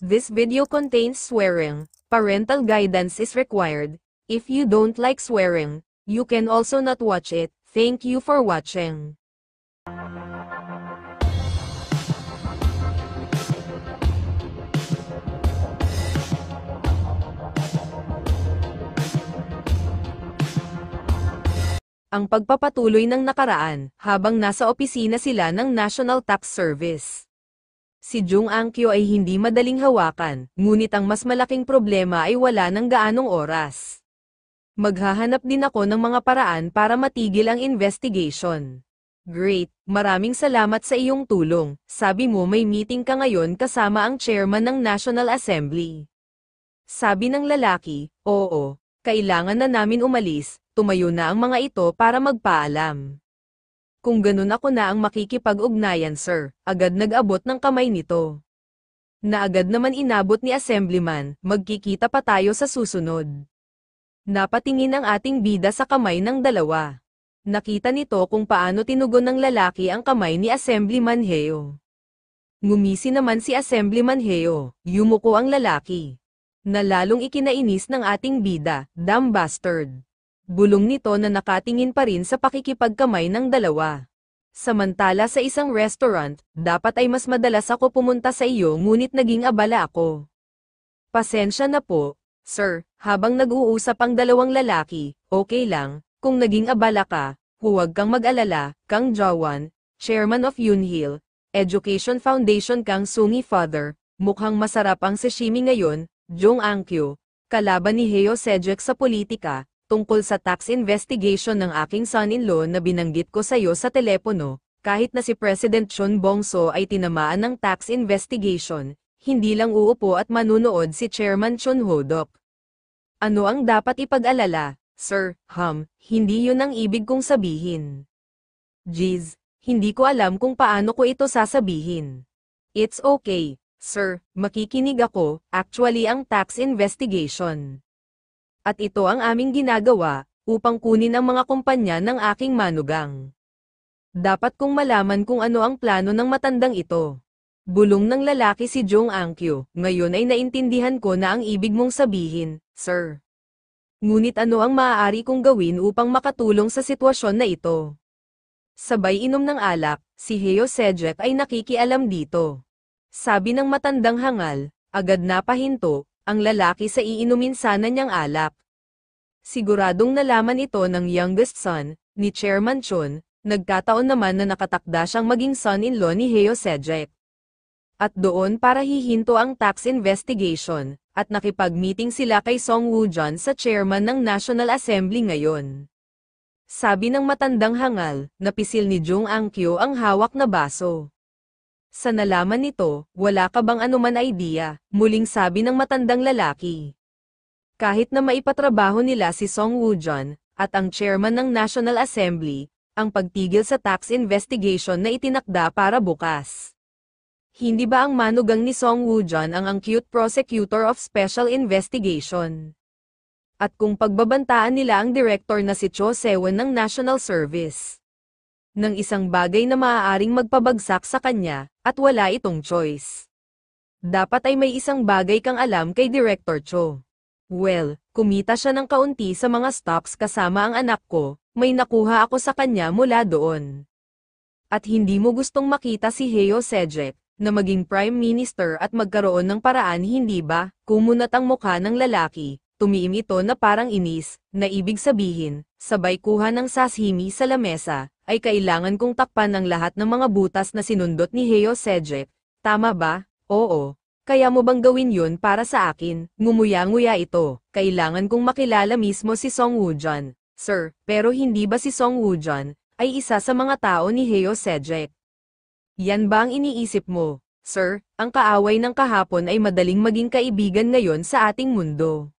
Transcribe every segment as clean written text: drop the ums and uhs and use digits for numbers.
This video contains swearing. Parental guidance is required. If you don't like swearing, you can also not watch it. Thank you for watching. Ang pagpapatuloy ng nakaraan, habang nasa opisina sila ng National Tax Service. Si Jung Ang-kyo ay hindi madaling hawakan, ngunit ang mas malaking problema ay wala ng gaanong oras. Maghahanap din ako ng mga paraan para matigil ang investigation. Great, maraming salamat sa iyong tulong. Sabi mo may meeting ka ngayon kasama ang chairman ng National Assembly. Sabi ng lalaki, oo, kailangan na namin umalis, tumayo na ang mga ito para magpaalam. Kung ganun ako na ang makikipag-ugnayan sir, agad nag-abot ng kamay nito. Na agad naman inabot ni Assemblyman, magkikita pa tayo sa susunod. Napatingin ang ating bida sa kamay ng dalawa. Nakita nito kung paano tinugon ng lalaki ang kamay ni Assemblyman Heo. Ngumisi naman si Assemblyman Heo, yumuko ang lalaki. Na lalong ikinainis ng ating bida, damn bastard. Bulong nito na nakatingin pa rin sa pakikipagkamay ng dalawa. Samantala sa isang restaurant, dapat ay mas madalas ako pumunta sa iyo ngunit naging abala ako. Pasensya na po, sir, habang nag-uusap ang dalawang lalaki, okay lang, kung naging abala ka, huwag kang mag-alala, Kang Jawan, Chairman of Yunhil Education Foundation Kang Sungi Father, mukhang masarap ang sashimi ngayon, Jung Ang-kyo, kalaban ni Heo Sejek sa politika, tungkol sa tax investigation ng aking son-in-law na binanggit ko sa iyo sa telepono, kahit na si President Chon Bong-so ay tinamaan ng tax investigation, hindi lang uupo at manunood si Chairman Chon Ho-dok. Ano ang dapat ipag-alala, sir, hindi yun ang ibig kong sabihin. Jeez, hindi ko alam kung paano ko ito sasabihin. It's okay, sir, makikinig ako, actually ang tax investigation. At ito ang aming ginagawa, upang kunin ang mga kumpanya ng aking manugang. Dapat kong malaman kung ano ang plano ng matandang ito. Bulong ng lalaki si Jung Ang-kyo, ngayon ay naintindihan ko na ang ibig mong sabihin, sir. Ngunit ano ang maaari kong gawin upang makatulong sa sitwasyon na ito? Sabay inom ng alak, si Heo Sejek ay nakikialam dito. Sabi ng matandang hangal, agad napahinto, ang lalaki sa iinumin sana niyang alak. Siguradong nalaman ito ng youngest son, ni Chairman Chon, nagkataon naman na nakatakda siyang maging son-in-law ni Heo Sejek. At doon para hihinto ang tax investigation, at nakipag-meeting sila kay Song Woo-jun sa chairman ng National Assembly ngayon. Sabi ng matandang hangal, napisil ni Jung Ang-kyo ang hawak na baso. Sa nalaman nito, wala ka bang anuman idea, muling sabi ng matandang lalaki. Kahit na maipatrabaho nila si Song Woo-jun, at ang chairman ng National Assembly, ang pagtigil sa tax investigation na itinakda para bukas. Hindi ba ang manugang ni Song Woo-jun ang cute prosecutor of special investigation? At kung pagbabantaan nila ang director na si Cho Sewon ng National Service? Ng isang bagay na maaaring magpabagsak sa kanya, at wala itong choice. Dapat ay may isang bagay kang alam kay Director Cho. Well, kumita siya ng kaunti sa mga stocks kasama ang anak ko, may nakuha ako sa kanya mula doon. At hindi mo gustong makita si Heo Sejek, na maging Prime Minister at magkaroon ng paraan hindi ba? Kumunat ang mukha ng lalaki, tumiim ito na parang inis, na ibig sabihin, sabay kuha ng sashimi sa lamesa, ay kailangan kong takpan ang lahat ng mga butas na sinundot ni Heo Sejek. Tama ba? Oo. Kaya mo bang gawin yun para sa akin? Ngumuya-nguya ito. Kailangan kong makilala mismo si Song Woo-jun. Sir, pero hindi ba si Song Woo-jun ay isa sa mga tao ni Heo Sejek? Yan ba ang iniisip mo? Sir, ang kaaway ng kahapon ay madaling maging kaibigan ngayon sa ating mundo.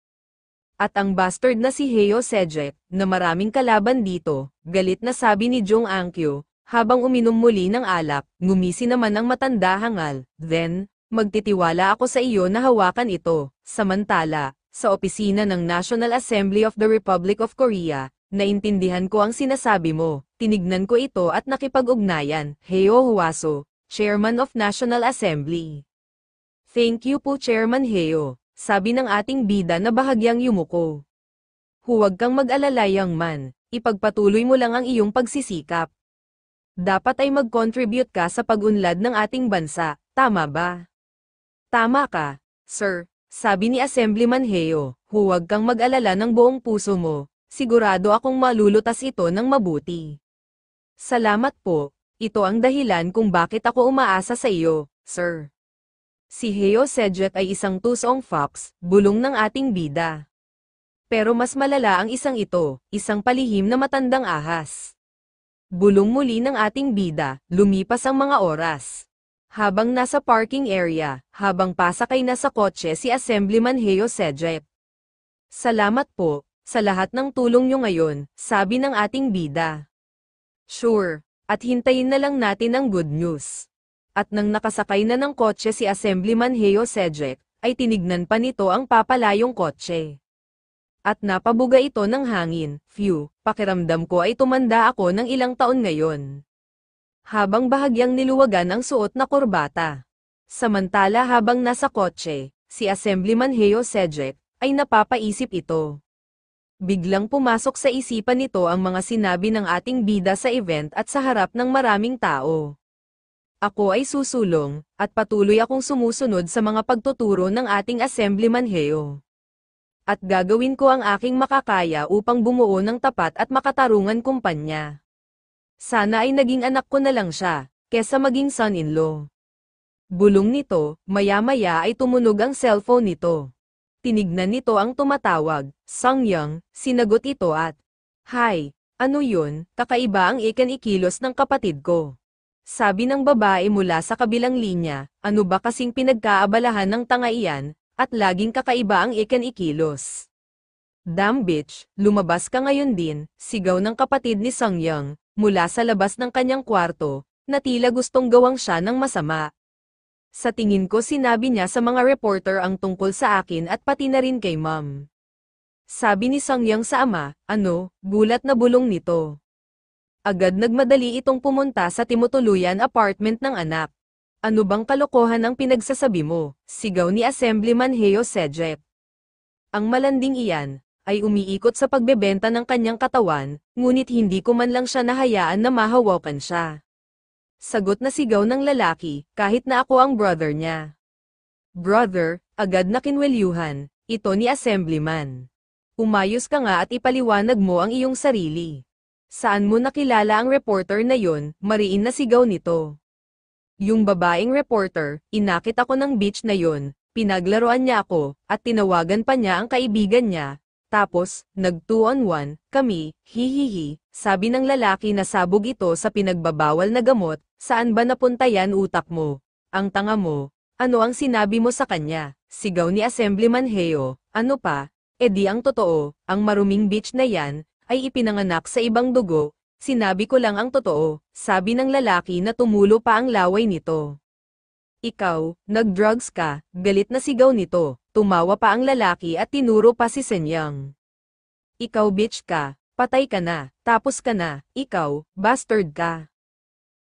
At ang bastard na si Heo Sejek, na maraming kalaban dito, galit na sabi ni Jung Ang-kyo, habang uminom muli ng alak, ngumisi naman ang matanda hangal, then, magtitiwala ako sa iyo na hawakan ito. Samantala, sa opisina ng National Assembly of the Republic of Korea, naintindihan ko ang sinasabi mo, tinignan ko ito at nakipag-ugnayan, Heo Hwaso, Chairman of National Assembly. Thank you po Chairman Heo, sabi ng ating bida na bahagyang yumuko. Huwag kang mag-alala young man, ipagpatuloy mo lang ang iyong pagsisikap. Dapat ay mag-contribute ka sa pag-unlad ng ating bansa, tama ba? Tama ka, sir, sabi ni Assemblyman Heo, huwag kang mag-alala ng buong puso mo, sigurado akong malulutas ito ng mabuti. Salamat po, ito ang dahilan kung bakit ako umaasa sa iyo, sir. Si Heo Cedric ay isang tusong fox, bulong ng ating bida. Pero mas malala ang isang ito, isang palihim na matandang ahas. Bulong muli ng ating bida, lumipas ang mga oras. Habang nasa parking area, habang pasakay na sa kotse si Assemblyman Heo Cedric. Salamat po, sa lahat ng tulong nyo ngayon, sabi ng ating bida. Sure, at hintayin na lang natin ang good news. At nang nakasakay na ng kotse si Assemblyman Heo Cedric, ay tinignan pa nito ang papalayong kotse. At napabuga ito ng hangin, phew, pakiramdam ko ay tumanda ako ng ilang taon ngayon. Habang bahagyang niluwagan ang suot na kurbata. Samantala habang nasa kotse, si Assemblyman Heo Cedric, ay napapaisip ito. Biglang pumasok sa isipan nito ang mga sinabi ng ating bida sa event at sa harap ng maraming tao. Ako ay susulong, at patuloy akong sumusunod sa mga pagtuturo ng ating Assemblyman Heo. At gagawin ko ang aking makakaya upang bumuo ng tapat at makatarungan kumpanya. Sana ay naging anak ko na lang siya, kesa maging son-in-law. Bulong nito, maya-maya ay tumunog ang cellphone nito. Tinignan nito ang tumatawag, Songyang, sinagot ito at, Hi, ano yun, kakaiba ang ikan-ikilos ng kapatid ko. Sabi ng babae mula sa kabilang linya, ano ba kasing pinagkaabalahan ng tanga iyan, at laging kakaiba ang ikan-ikilos. Damn bitch, lumabas ka ngayon din, sigaw ng kapatid ni Songyang, mula sa labas ng kanyang kwarto, na tila gustong gawang siya ng masama. Sa tingin ko sinabi niya sa mga reporter ang tungkol sa akin at pati na rin kay ma'am. Sabi ni Songyang sa ama, ano, gulat na bulong nito. Agad nagmadali itong pumunta sa timutuluyan apartment ng anak. Ano bang kalokohan ang pinagsasabi mo? Sigaw ni Assemblyman Heo Cedric. Ang malanding iyan, ay umiikot sa pagbebenta ng kanyang katawan, ngunit hindi ko man lang siya nahayaan na mahawakan siya. Sagot na sigaw ng lalaki, kahit na ako ang brother niya. Brother, agad na kinwelyuhan, ito ni Assemblyman. Umayos ka nga at ipaliwanag mo ang iyong sarili. Saan mo nakilala ang reporter na yon? Mariin na sigaw nito. Yung babaeng reporter, inakit ako ng beach na yon, pinaglaruan niya ako, at tinawagan pa niya ang kaibigan niya, tapos, nag 2-on-1, kami, hihihi, sabi ng lalaki na sabog ito sa pinagbabawal na gamot, saan ba napunta yan utak mo? Ang tanga mo, ano ang sinabi mo sa kanya? Sigaw ni Assemblyman Heo, ano pa? E di ang totoo, ang maruming beach na yan, ay ipinanganak sa ibang dugo. Sinabi ko lang ang totoo, sabi ng lalaki na tumulo pa ang laway nito. Ikaw, nag-drugs ka, galit na sigaw nito, tumawa pa ang lalaki at tinuro pa si Senyang. Ikaw bitch ka, patay ka na, tapos ka na, ikaw, bastard ka.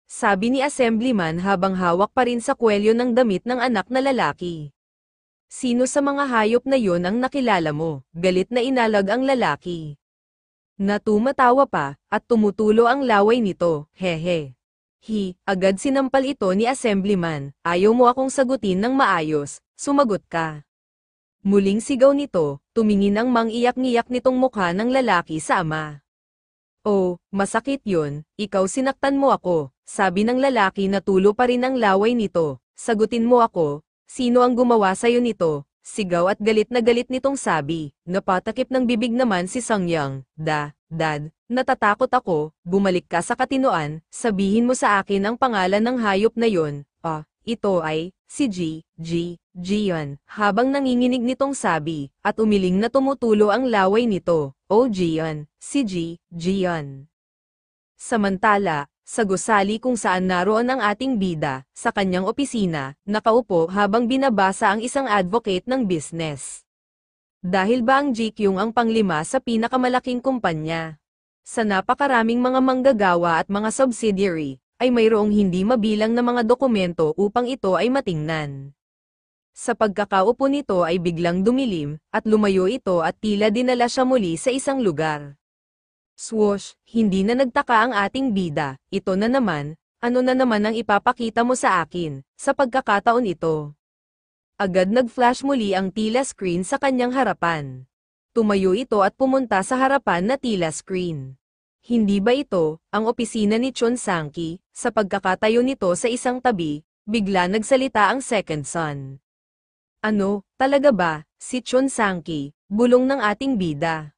Sabi ni Assemblyman habang hawak pa rin sa kwelyo ng damit ng anak na lalaki. Sino sa mga hayop na yon ang nakilala mo? Galit na inalag ang lalaki. Natumatawa pa, at tumutulo ang laway nito, hehe. Agad sinampal ito ni Assemblyman, ayaw mo akong sagutin ng maayos, sumagot ka. Muling sigaw nito, tumingin ang mang-iyak-ngiyak nitong mukha ng lalaki sa ama. Oh, masakit yun, ikaw sinaktan mo ako, sabi ng lalaki na tulo pa rin ang laway nito, sagutin mo ako, sino ang gumawa sa'yo nito? Sigaw at galit na galit nitong sabi, napatakip ng bibig naman si Songyang, Dad, natatakot ako, bumalik ka sa katinoan, sabihin mo sa akin ang pangalan ng hayop na yon. Ito ay, si Jian, habang nanginginig nitong sabi, at umiling na tumutulo ang laway nito, Jian, si Jian. Samantala, sa gusali kung saan naroon ang ating bida, sa kanyang opisina, nakaupo habang binabasa ang isang advocate ng business. Dahil ba ang GQ ang panglima sa pinakamalaking kumpanya? Sa napakaraming mga manggagawa at mga subsidiary, ay mayroong hindi mabilang na mga dokumento upang ito ay matingnan. Sa pagkakaupo nito ay biglang dumilim, at lumayo ito at tila dinala siya muli sa isang lugar. Swoosh, hindi na nagtaka ang ating bida, ito na naman, ano na naman ang ipapakita mo sa akin, sa pagkakataon ito. Agad nag-flash muli ang tila screen sa kanyang harapan. Tumayo ito at pumunta sa harapan na tila screen. Hindi ba ito, ang opisina ni Chun Sankey? Sa pagkakatayo nito sa isang tabi, bigla nagsalita ang second son. Ano, talaga ba, si Chun Sankey, bulong ng ating bida.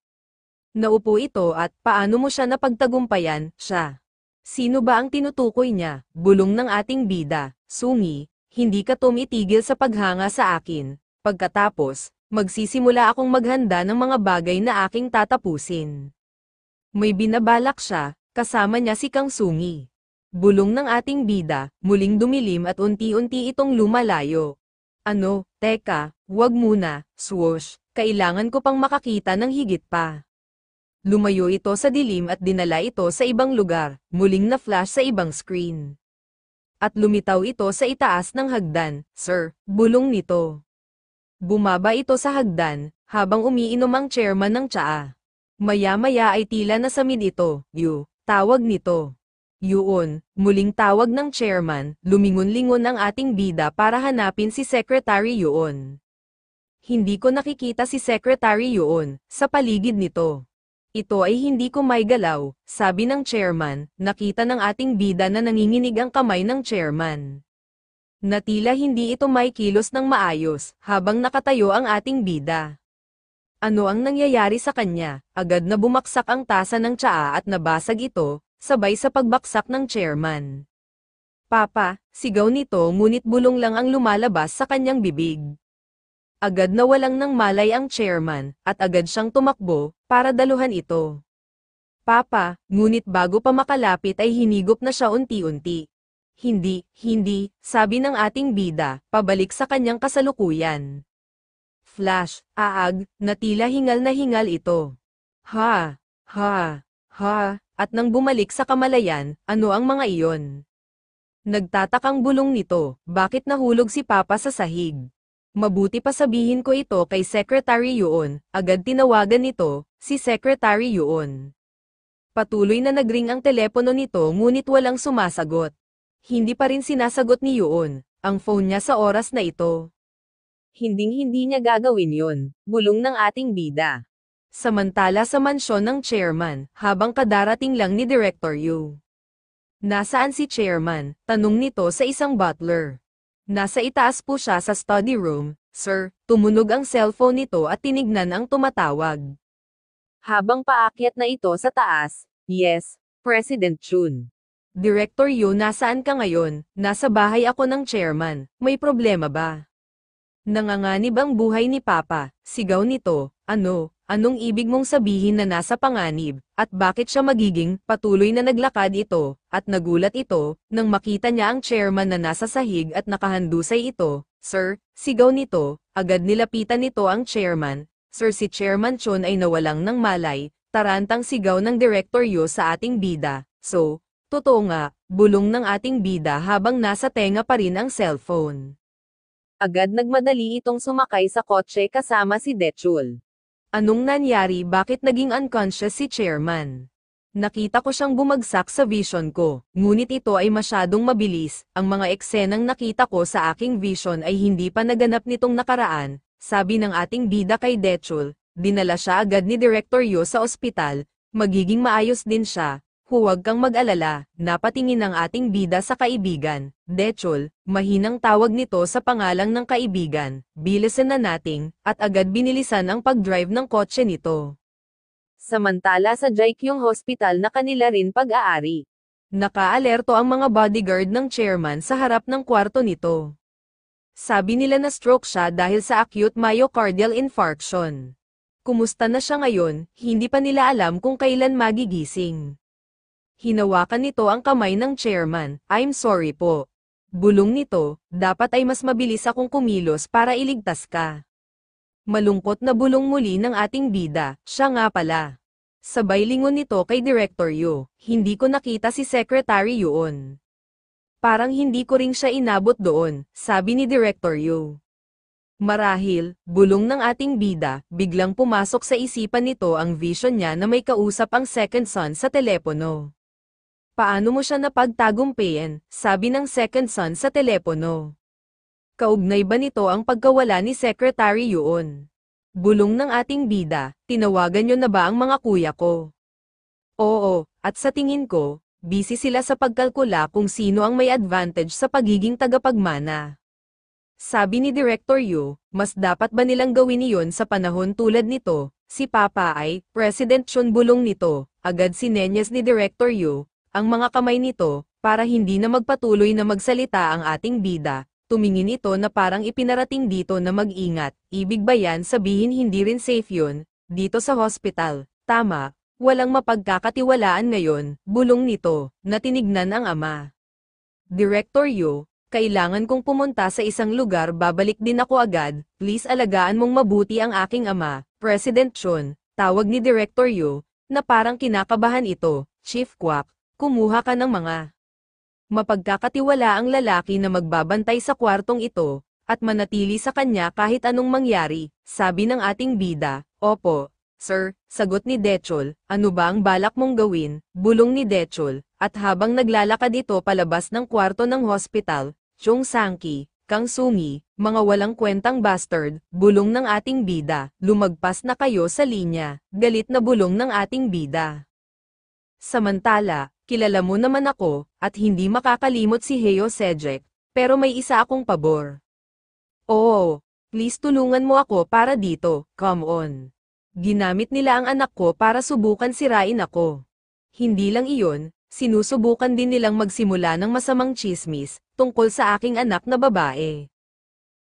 Naupo ito at paano mo siya napagtagumpayan, siya? Sino ba ang tinutukoy niya, bulong ng ating bida, Sungi, hindi ka tumitigil sa paghanga sa akin, pagkatapos, magsisimula akong maghanda ng mga bagay na aking tatapusin. May binabalak siya, kasama niya si Kang Sungi. Bulong ng ating bida, muling dumilim at unti-unti itong lumalayo. Ano, teka, wag muna, swoosh, kailangan ko pang makakita ng higit pa. Lumayo ito sa dilim at dinala ito sa ibang lugar, muling na-flash sa ibang screen. At lumitaw ito sa itaas ng hagdan, sir, bulong nito. Bumaba ito sa hagdan, habang umiinom ang chairman ng tsaa. Maya-maya ay tila nasamid ito, tawag nito. Yun, muling tawag ng chairman, lumingon-lingon ang ating bida para hanapin si Secretary Yun. Hindi ko nakikita si Secretary Yun, sa paligid nito. Ito ay hindi ko may galaw, sabi ng chairman, nakita ng ating bida na nanginginig ang kamay ng chairman. Natila hindi ito may kilos ng maayos, habang nakatayo ang ating bida. Ano ang nangyayari sa kanya? Agad na bumaksak ang tasa ng tsaa at nabasag ito, sabay sa pagbaksak ng chairman. Papa, sigaw nito ngunit bulong lang ang lumalabas sa kanyang bibig. Agad na walang nang malay ang chairman, at agad siyang tumakbo, para daluhan ito. Papa, ngunit bago pa makalapit ay hinigop na siya unti-unti. Hindi, sabi ng ating bida, pabalik sa kanyang kasalukuyan. Flash, na tila hingal na hingal ito. Ha, at nang bumalik sa kamalayan, ano ang mga iyon? Nagtatakang bulong nito, bakit nahulog si Papa sa sahig? Mabuti pa sabihin ko ito kay Secretary Yun, agad tinawagan nito, si Secretary Yun. Patuloy na nagring ang telepono nito ngunit walang sumasagot. Hindi pa rin sinasagot ni Yun, ang phone niya sa oras na ito. Hinding-hindi niya gagawin yun, bulong ng ating bida. Samantala sa mansyon ng chairman, habang kadarating lang ni Director Yu. Nasaan si chairman? Tanong nito sa isang butler. Nasa itaas po siya sa study room, sir, tumunog ang cellphone nito at tinignan ang tumatawag. Habang paakyat na ito sa taas, yes, President Chun. Director Yu, nasaan ka ngayon? Nasa bahay ako ng chairman, may problema ba? Nanganganib ang buhay ni Papa, sigaw nito, anong ibig mong sabihin na nasa panganib, at bakit siya magiging, patuloy na naglakad ito, at nagulat ito, nang makita niya ang chairman na nasa sahig at nakahandusay ito, sir, sigaw nito, agad nilapitan nito ang chairman, sir si Chairman Chun ay nawalang ng malay, tarantang sigaw ng Director Yu sa ating bida, so, totoo nga, bulong ng ating bida habang nasa tenga pa rin ang cellphone. Agad nagmadali itong sumakay sa kotse kasama si Dechul. Anong nangyari, bakit naging unconscious si chairman? Nakita ko siyang bumagsak sa vision ko, ngunit ito ay masyadong mabilis, ang mga eksenang nakita ko sa aking vision ay hindi pa naganap nitong nakaraan, sabi ng ating bida kay Dechul, dinala siya agad ni Director Yu sa ospital, magiging maayos din siya. Huwag kang mag-alala, napatingin ang ating bida sa kaibigan, Dechul, mahinang tawag nito sa pangalang ng kaibigan, bilisan na nating, at agad binilisan ang pag-drive ng kotse nito. Samantala sa Jaikyong Hospital na kanila rin pag-aari. Naka-alerto ang mga bodyguard ng chairman sa harap ng kwarto nito. Sabi nila na stroke siya dahil sa acute myocardial infarction. Kumusta na siya ngayon, hindi pa nila alam kung kailan magigising. Hinawakan nito ang kamay ng chairman, I'm sorry po. Bulong nito, dapat ay mas mabilis akong kumilos para iligtas ka. Malungkot na bulong muli ng ating bida, siya nga pala. Sabay lingon nito kay Director Yu, hindi ko nakita si Secretary Yun. Parang hindi ko rin siya inabot doon, sabi ni Director Yu. Marahil, bulong ng ating bida, biglang pumasok sa isipan nito ang vision niya na may kausap ang second son sa telepono. Paano mo siya napagtagumpayan? Sabi ng second son sa telepono. Kaugnay ba nito ang pagkawala ni Secretary Yuon? Bulong ng ating bida, tinawagan niyo na ba ang mga kuya ko? Oo, at sa tingin ko, busy sila sa pagkalkula kung sino ang may advantage sa pagiging tagapagmana. Sabi ni Director Yu, mas dapat ba nilang gawin iyon sa panahon tulad nito? Si Papa ay, President Chun bulong nito, agad sinenyas ni Director Yu, ang mga kamay nito, para hindi na magpatuloy na magsalita ang ating bida. Tumingin ito na parang ipinarating dito na mag-ingat, ibig ba yan sabihin hindi rin safe yun, dito sa hospital, tama, walang mapagkakatiwalaan ngayon, bulong nito, na tinignan ang ama. Director Yu, kailangan kong pumunta sa isang lugar babalik din ako agad, please alagaan mong mabuti ang aking ama, President Chun, tawag ni Director Yu, na parang kinakabahan ito, Chief Kwak, kumuha ka ng mga mapagkakatiwala ang lalaki na magbabantay sa kwartong ito, at manatili sa kanya kahit anong mangyari, sabi ng ating bida, opo, sir, sagot ni Dechol, ano ba ang balak mong gawin, bulong ni Dechol, at habang naglalakad ito palabas ng kwarto ng hospital, Chung Sangki, Kang Sungi, mga walang kwentang bastard, bulong ng ating bida, lumagpas na kayo sa linya, galit na bulong ng ating bida. Samantala, kilala mo naman ako, at hindi makakalimot si Heo Sejek, pero may isa akong pabor. Oo, please tulungan mo ako para dito, come on. Ginamit nila ang anak ko para subukan sirain ako. Hindi lang iyon, sinusubukan din nilang magsimula ng masamang chismis, tungkol sa aking anak na babae.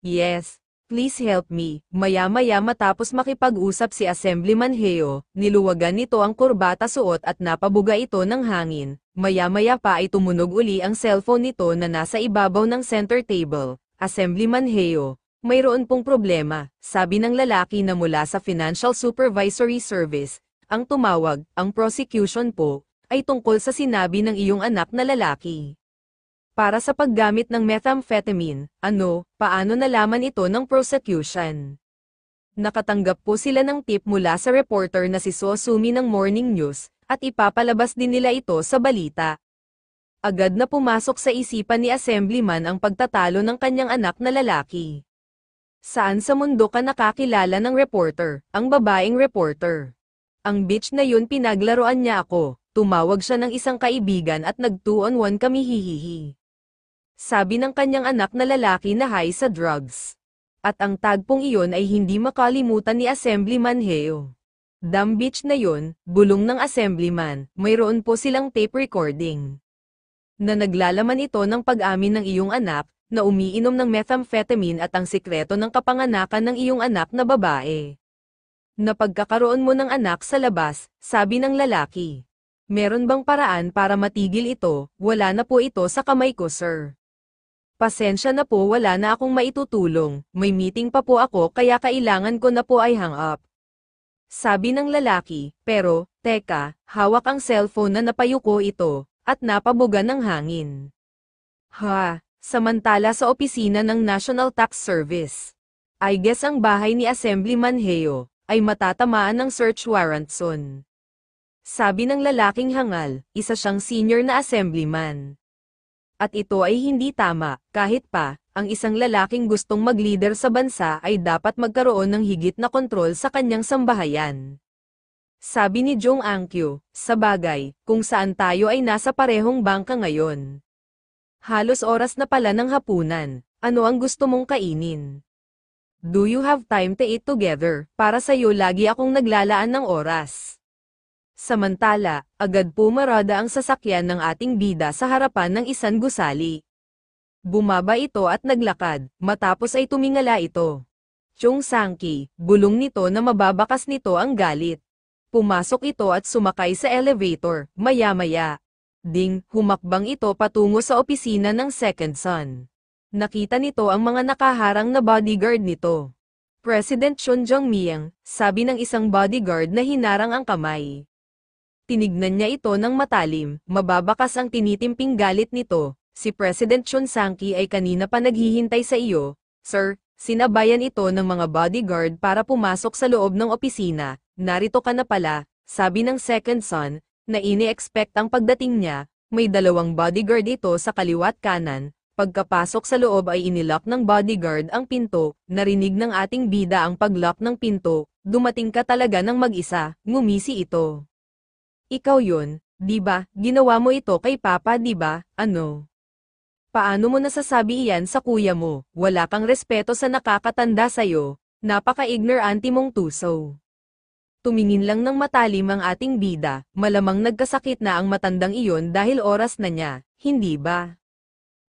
Yes, please help me. Maya-maya matapos makipag-usap si Assemblyman Heo, niluwagan nito ang kurbata suot at napabuga ito ng hangin. Maya-maya pa ay tumunog uli ang cellphone nito na nasa ibabaw ng center table. Assemblyman Heo, mayroon pong problema, sabi ng lalaki na mula sa Financial Supervisory Service. Ang tumawag, ang prosecution po, ay tungkol sa sinabi ng iyong anak na lalaki. Para sa paggamit ng methamphetamine, paano nalaman ito ng prosecution? Nakatanggap po sila ng tip mula sa reporter na si So Sumi ng Morning News, at ipapalabas din nila ito sa balita. Agad na pumasok sa isipan ni Assemblyman ang pagtatalo ng kanyang anak na lalaki. Saan sa mundo ka nakakilala ng reporter, ang babaeng reporter? Ang beach na yun pinaglaruan niya ako, tumawag siya ng isang kaibigan at nag-2-on-1 kami hihihi. Sabi ng kanyang anak na lalaki na high sa drugs. At ang tagpong iyon ay hindi makalimutan ni Assemblyman Heo. Dumb beach na yun, bulong ng Assemblyman, mayroon po silang tape recording. Na naglalaman ito ng pag-amin ng iyong anak, na umiinom ng methamphetamine at ang sikreto ng kapanganakan ng iyong anak na babae. Na pagkakaroon mo ng anak sa labas, sabi ng lalaki. Meron bang paraan para matigil ito? Wala na po ito sa kamay ko, sir. Pasensya na po, wala na akong maitutulong, may meeting pa po ako kaya kailangan ko na po ay hang up. Sabi ng lalaki, pero, teka, hawak ang cellphone na napayuko ito, at napabuga ng hangin. Samantala sa opisina ng National Tax Service. I guess ang bahay ni Assemblyman Heo, ay matatamaan ng search warrant soon. Sabi ng lalaking hangal, isa siyang senior na assemblyman. At ito ay hindi tama, kahit pa, ang isang lalaking gustong mag-leader sa bansa ay dapat magkaroon ng higit na kontrol sa kanyang sambahayan. Sabi ni Jong Angkyo, sa bagay, kung saan tayo ay nasa parehong bangka ngayon. Halos oras na pala ng hapunan, ano ang gusto mong kainin? Do you have time to eat together? Para sa'yo lagi akong naglalaan ng oras. Samantala, agad pumarada ang sasakyan ng ating bida sa harapan ng isang gusali. Bumaba ito at naglakad, matapos ay tumingala ito. Chung Sangki, bulong nito na mababakas nito ang galit. Pumasok ito at sumakay sa elevator, maya-maya. Ding, humakbang ito patungo sa opisina ng second son. Nakita nito ang mga nakaharang na bodyguard nito. President Chun Jong-miang, sabi ng isang bodyguard na hinarang ang kamay. Tinignan niya ito ng matalim, mababakas ang tinitimping galit nito. Si President Chun Sangki ay kanina pa naghihintay sa iyo, sir, Sinabayan ito ng mga bodyguard para pumasok sa loob ng opisina. Narito ka na pala, sabi ng second son, na ini-expect ang pagdating niya. May 2 bodyguard ito sa kaliwa't kanan. Pagkapasok sa loob ay inilock ng bodyguard ang pinto. Narinig ng ating bida ang paglock ng pinto. Dumating ka talaga ng mag-isa, ngumisi ito. Ikaw yun, di ba? Ginawa mo ito kay Papa, di ba? Ano? Paano mo nasasabi iyan sa kuya mo? Wala kang respeto sa nakakatanda sa'yo. Napaka-ignorante mong tuso. Tumingin lang ng matalim ang ating bida, malamang nagkasakit na ang matandang iyon dahil oras na niya, hindi ba?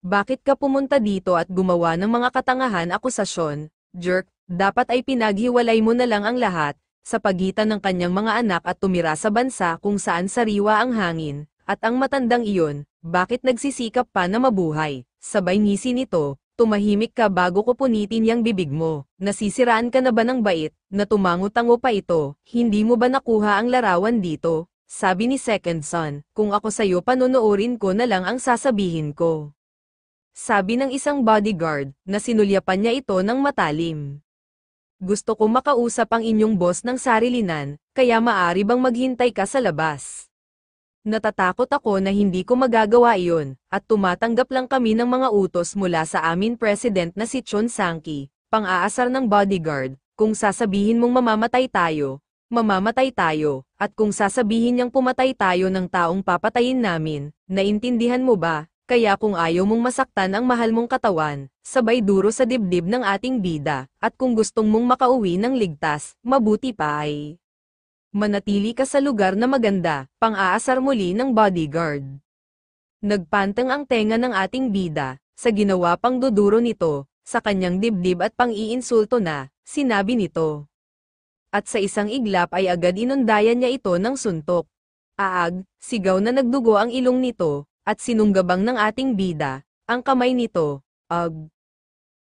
Bakit ka pumunta dito at gumawa ng mga katangahan akusasyon? Jerk, dapat ay pinaghiwalay mo na lang ang lahat, sa pagitan ng kanyang mga anak at tumira sa bansa kung saan sariwa ang hangin, at ang matandang iyon, bakit nagsisikap pa na mabuhay? Sabay ngisi nito, tumahimik ka bago ko punitin yang bibig mo. Nasisiraan ka na ba ng bait, na tumango-tango pa ito, hindi mo ba nakuha ang larawan dito? Sabi ni second son, kung ako sa'yo panonoorin ko na lang ang sasabihin ko. Sabi ng isang bodyguard, na sinulyapan niya ito ng matalim. Gusto ko makausap ang inyong boss ng sarilinan, kaya maari bang maghintay ka sa labas? Natatakot ako na hindi ko magagawa iyon, at tumatanggap lang kami ng mga utos mula sa amin president na si Chon Sankey, pang-aasar ng bodyguard. Kung sasabihin mong mamamatay tayo, at kung sasabihin niyang pumatay tayo ng taong papatayin namin, naintindihan mo ba? Kaya kung ayaw mong masaktan ang mahal mong katawan, sabay duro sa dibdib ng ating bida, at kung gustong mong makauwi ng ligtas, mabuti pa ay manatili ka sa lugar na maganda, pang-aasar muli ng bodyguard. Nagpantang ang tenga ng ating bida, sa ginawa pang duduro nito, sa kanyang dibdib at pang-iinsulto na, sinabi nito. At sa isang iglap ay agad inundayan niya ito ng suntok. Aag, sigaw na nagdugo ang ilong nito, at sinunggabang ng ating bida, ang kamay nito,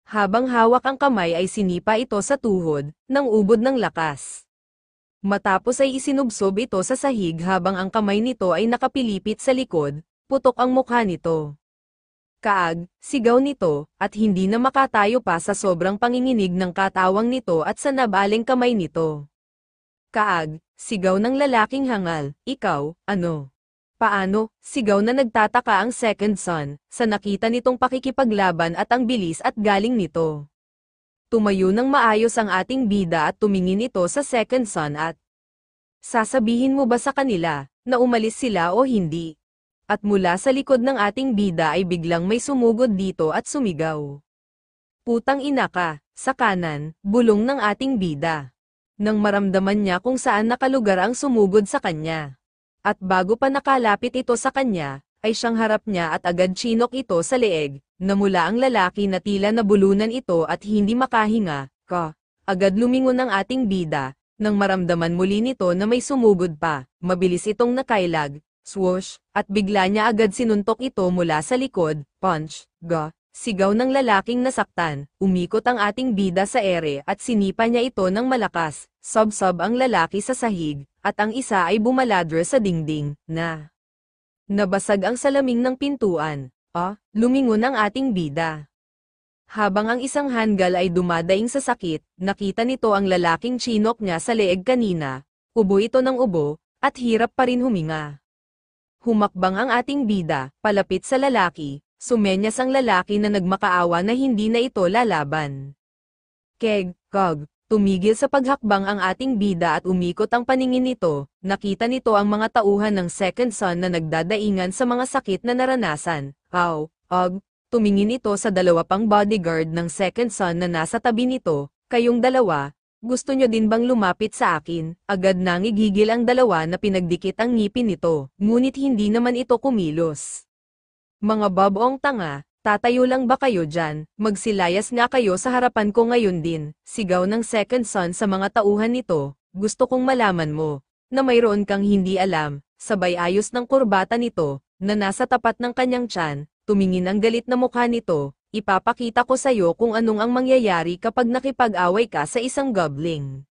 Habang hawak ang kamay ay sinipa ito sa tuhod, ng ubod ng lakas. Matapos ay isinubsob ito sa sahig habang ang kamay nito ay nakapilipit sa likod, putok ang mukha nito. Kaag, sigaw nito, at hindi na makatayo pa sa sobrang panginginig ng katawang nito at sa nabaling kamay nito. Kaag, sigaw ng lalaking hangal, ikaw, ano? Paano? Sigaw na nagtataka ang second son, sa nakita nitong pakikipaglaban at ang bilis at galing nito. Tumayo ng maayos ang ating bida at tumingin ito sa second son at sasabihin mo ba sa kanila, na umalis sila o hindi? At mula sa likod ng ating bida ay biglang may sumugod dito at sumigaw. Putang ina ka, sa kanan, bulong ng ating bida. Nang maramdaman niya kung saan nakalugar ang sumugod sa kanya. At bago pa nakalapit ito sa kanya, ay siyang harap niya at agad chinok ito sa leeg, na mula ang lalaki na tila nabulunan ito at hindi makahinga, agad lumingon ang ating bida, nang maramdaman muli nito na may sumugod pa, mabilis itong nakailag, swoosh, at bigla niya agad sinuntok ito mula sa likod, punch, sigaw ng lalaking nasaktan, umikot ang ating bida sa ere at sinipa niya ito ng malakas, sob-sob ang lalaki sa sahig, at ang isa ay bumaladre sa dingding, na nabasag ang salamin ng pintuan, lumingon ang ating bida. Habang ang isang hanggal ay dumadaing sa sakit, nakita nito ang lalaking chinok niya sa leeg kanina, ubo ito ng ubo, at hirap pa rin huminga. Humakbang ang ating bida, palapit sa lalaki, sumenyas ang lalaki na nagmakaawa na hindi na ito lalaban. Tumigil sa paghakbang ang ating bida at umikot ang paningin nito, nakita nito ang mga tauhan ng second son na nagdadaingan sa mga sakit na naranasan. Tumingin ito sa 2 pang bodyguard ng second son na nasa tabi nito, kayong 2, gusto nyo din bang lumapit sa akin? Agad nangigigil ang 2 na pinagdikit ang ngipin nito, ngunit hindi naman ito kumilos. Mga babong tanga, tatayo lang ba kayo dyan? Magsilayas nga kayo sa harapan ko ngayon din, sigaw ng second son sa mga tauhan nito, gusto kong malaman mo, na mayroon kang hindi alam, sabay ayos ng kurbata nito, na nasa tapat ng kanyang tiyan, tumingin ang galit na mukha nito, ipapakita ko sa'yo kung anong ang mangyayari kapag nakipag-away ka sa isang goblin.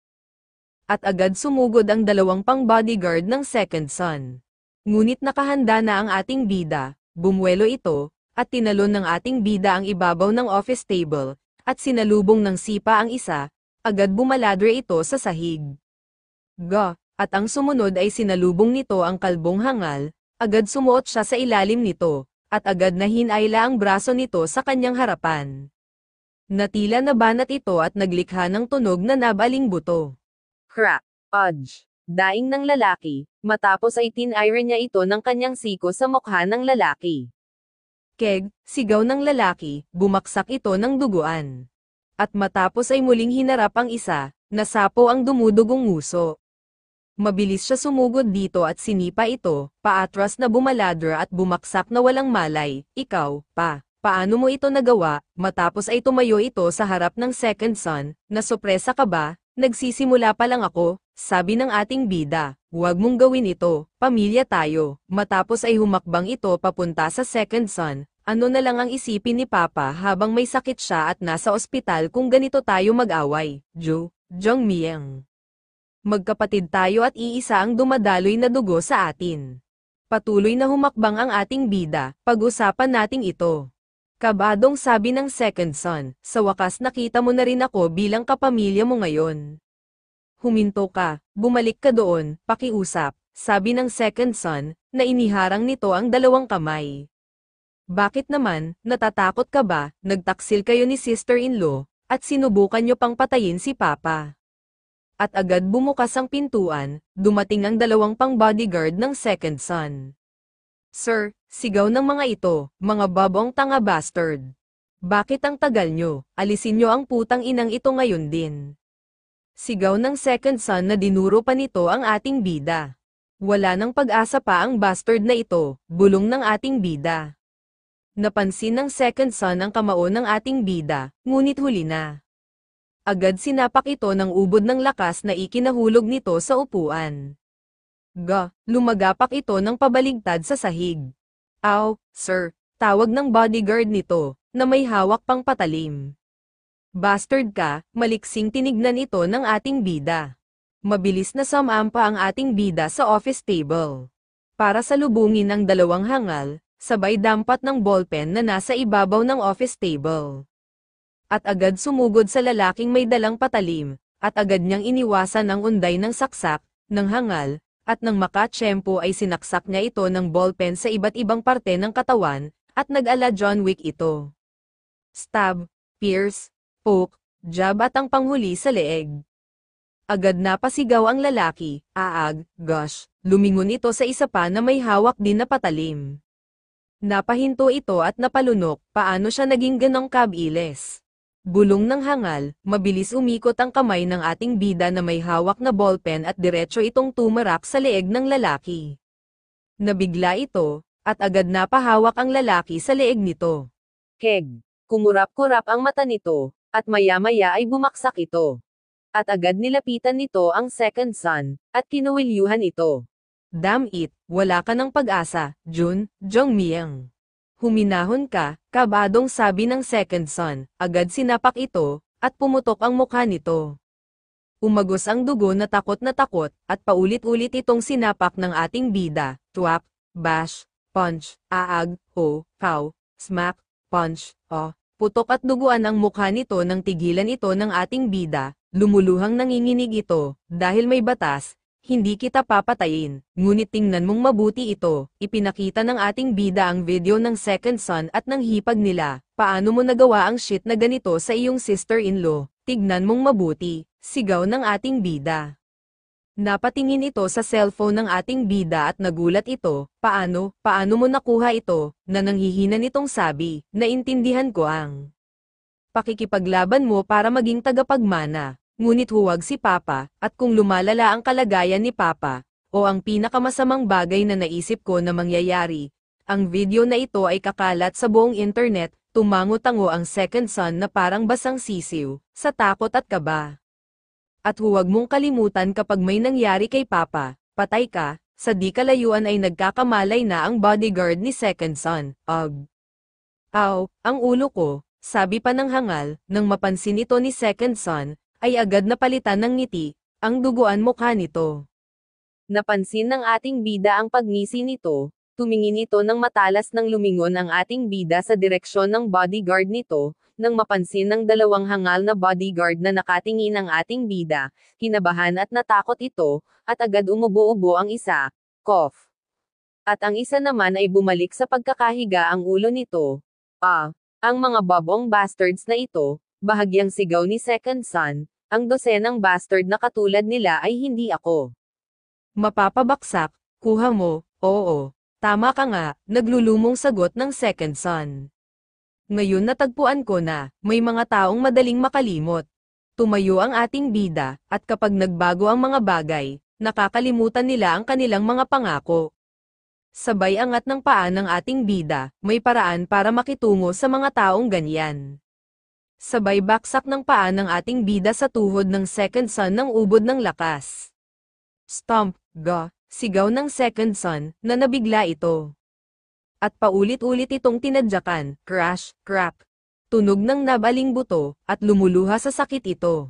At agad sumugod ang 2 pang bodyguard ng second son. Ngunit nakahanda na ang ating bida, bumuelo ito, at tinalon ng ating bida ang ibabaw ng office table, at sinalubong ng sipa ang isa, agad bumaladre ito sa sahig. At ang sumunod ay sinalubong nito ang kalbong hangal, agad sumuot siya sa ilalim nito, at agad na hinayla ang braso nito sa kanyang harapan. Natila nabanat ito at naglikha ng tunog na nabaling buto. Crack! Udge! Daing ng lalaki, matapos ay tin-iron niya ito ng kanyang siko sa mukha ng lalaki. Keg! Sigaw ng lalaki, bumaksak ito ng duguan. At matapos ay muling hinarap ang isa, nasapo ang dumudugong nguso. Mabilis siya sumugod dito at sinipa ito, paatras na bumaladra at bumaksak na walang malay. Ikaw, paano mo ito nagawa? Matapos ay tumayo ito sa harap ng second son, na sorpresa ka ba? Nagsisimula pa lang ako, sabi ng ating bida. Huwag mong gawin ito, pamilya tayo. Matapos ay humakbang ito papunta sa second son. Ano na lang ang isipin ni Papa habang may sakit siya at nasa ospital kung ganito tayo mag-away? Jongmyang. Magkapatid tayo at iisa ang dumadaloy na dugo sa atin. Patuloy na humakbang ang ating bida, pag-usapan natin ito. Kabadong sabi ng second son, sa wakas nakita mo na rin ako bilang kapamilya mo ngayon. Huminto ka, bumalik ka doon, pakiusap, sabi ng second son, na iniharang nito ang dalawang kamay. Bakit naman, natatakot ka ba? Nagtaksil kayo ni sister-in-law, at sinubukan nyo pang patayin si Papa. At agad bumukas ang pintuan, dumating ang dalawang pang bodyguard ng second son. Sir, sigaw ng mga ito, mga babong tanga bastard. Bakit ang tagal nyo? Alisin nyo ang putang inang ito ngayon din. Sigaw ng second son na dinuro pa nito ang ating bida. Wala nang pag-asa pa ang bastard na ito, bulong ng ating bida. Napansin ng second son ang kamao ng ating bida, ngunit huli na. Agad sinapak ito ng ubod ng lakas na ikinahulog nito sa upuan. Lumagapak ito ng pabaligtad sa sahig. Aw, sir, tawag ng bodyguard nito, na may hawak pang patalim. Bastard ka, maliksing tinignan ito ng ating bida. Mabilis na sumampa ang ating bida sa office table. Para salubungin ang dalawang hangal, sabay dampat ng ballpen na nasa ibabaw ng office table. At agad sumugod sa lalaking may dalang patalim, at agad niyang iniwasan ang unday ng saksak, ng hangal, at nang makatsyempo ay sinaksak niya ito ng ballpen sa iba't ibang parte ng katawan, at nag-ala John Wick ito. Stab, pierce, poke, jab at ang panghuli sa leeg. Agad napasigaw ang lalaki, gosh, lumingon ito sa isa pa na may hawak din na patalim. Napahinto ito at napalunok, paano siya naging ganong kabilis. Bulong ng hangal, mabilis umikot ang kamay ng ating bida na may hawak na ballpen at diretso itong tumarak sa leeg ng lalaki. Nabigla ito, at agad napahawak ang lalaki sa leeg nito. Keg, kumurap-kurap ang mata nito, at maya-maya ay bumaksak ito. At agad nilapitan nito ang second son, at kinuwilyuhan ito. Damn it, wala ka ng pag-asa, Jongmyang. Huminahon ka, kabadong sabi ng second son, agad sinapak ito, at pumutok ang mukha nito. Umagos ang dugo na takot, at paulit-ulit itong sinapak ng ating bida, twak, bash, punch, kaw, smack, punch, putok at duguan ang mukha nito nang tigilan ito ng ating bida, lumuluhang nanginginig ito, dahil may batas. Hindi kita papatayin, ngunit tingnan mong mabuti ito. Ipinakita ng ating bida ang video ng second son at ng hipag nila. Paano mo nagawa ang shit na ganito sa iyong sister-in-law? Tignan mong mabuti, sigaw ng ating bida. Napatingin ito sa cellphone ng ating bida at nagulat ito. Paano mo nakuha ito? Na nanghihina nitong sabi, naintindihan ko ang pakikipaglaban mo para maging tagapagmana. Ngunit huwag si Papa, at kung lumalala ang kalagayan ni Papa, o ang pinakamasamang bagay na naisip ko na mangyayari, ang video na ito ay kakalat sa buong internet, tumango-tango ang second son na parang basang sisiw, sa takot at kaba. At huwag mong kalimutan kapag may nangyari kay Papa, patay ka, sa di kalayuan ay nagkakamalay na ang bodyguard ni second son, Aw, ang ulo ko, sabi pa ng hangal, nang mapansin ito ni second son, ay agad napalitan ng ngiti, ang duguan mukha nito. Napansin ng ating bida ang pagngisi nito, Tumingin ito ng matalas nang lumingon ang ating bida sa direksyon ng bodyguard nito, nang mapansin ng dalawang hangal na bodyguard na nakatingin ang ating bida, kinabahan at natakot ito, at agad umubo-ubo ang isa, cough. At ang isa naman ay bumalik sa pagkakahiga ang ulo nito. Ang mga babong bastards na ito, bahagyang sigaw ni Second Son, ang dosenang bastard na katulad nila ay hindi ako. Mapapabaksak, kuha mo, oo. Tama ka nga, naglulumong sagot ng Second Son. Ngayon natagpuan ko na, may mga taong madaling makalimot. Tumayo ang ating bida, at kapag nagbago ang mga bagay, nakakalimutan nila ang kanilang mga pangako. Sabay angat ng paa ng ating bida, may paraan para makitungo sa mga taong ganyan. Sabay baksak ng paa ng ating bida sa tuhod ng Second Son ng ubod ng lakas. Stomp, ga! Sigaw ng Second Son, na nabigla ito. At paulit-ulit itong tinadyakan, crash, crack. Tunog ng nabaling buto, at lumuluha sa sakit ito.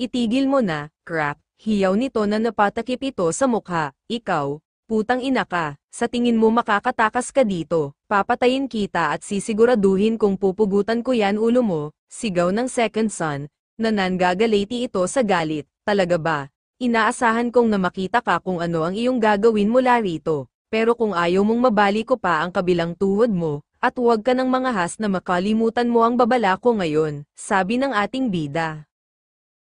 Itigil mo na, crack. Hiyaw nito na napatakip ito sa mukha. Ikaw, putang ina ka, sa tingin mo makakatakas ka dito, papatayin kita at sisiguraduhin kung pupugutan ko yan ulo mo, sigaw ng Second Son, na nangagalati ito sa galit. Talaga ba? Inaasahan kong na makita ka kung ano ang iyong gagawin mula rito, pero kung ayaw mong mabali ko pa ang kabilang tuhod mo, at huwag ka ng mangahas na makalimutan mo ang babala ko ngayon, sabi ng ating bida.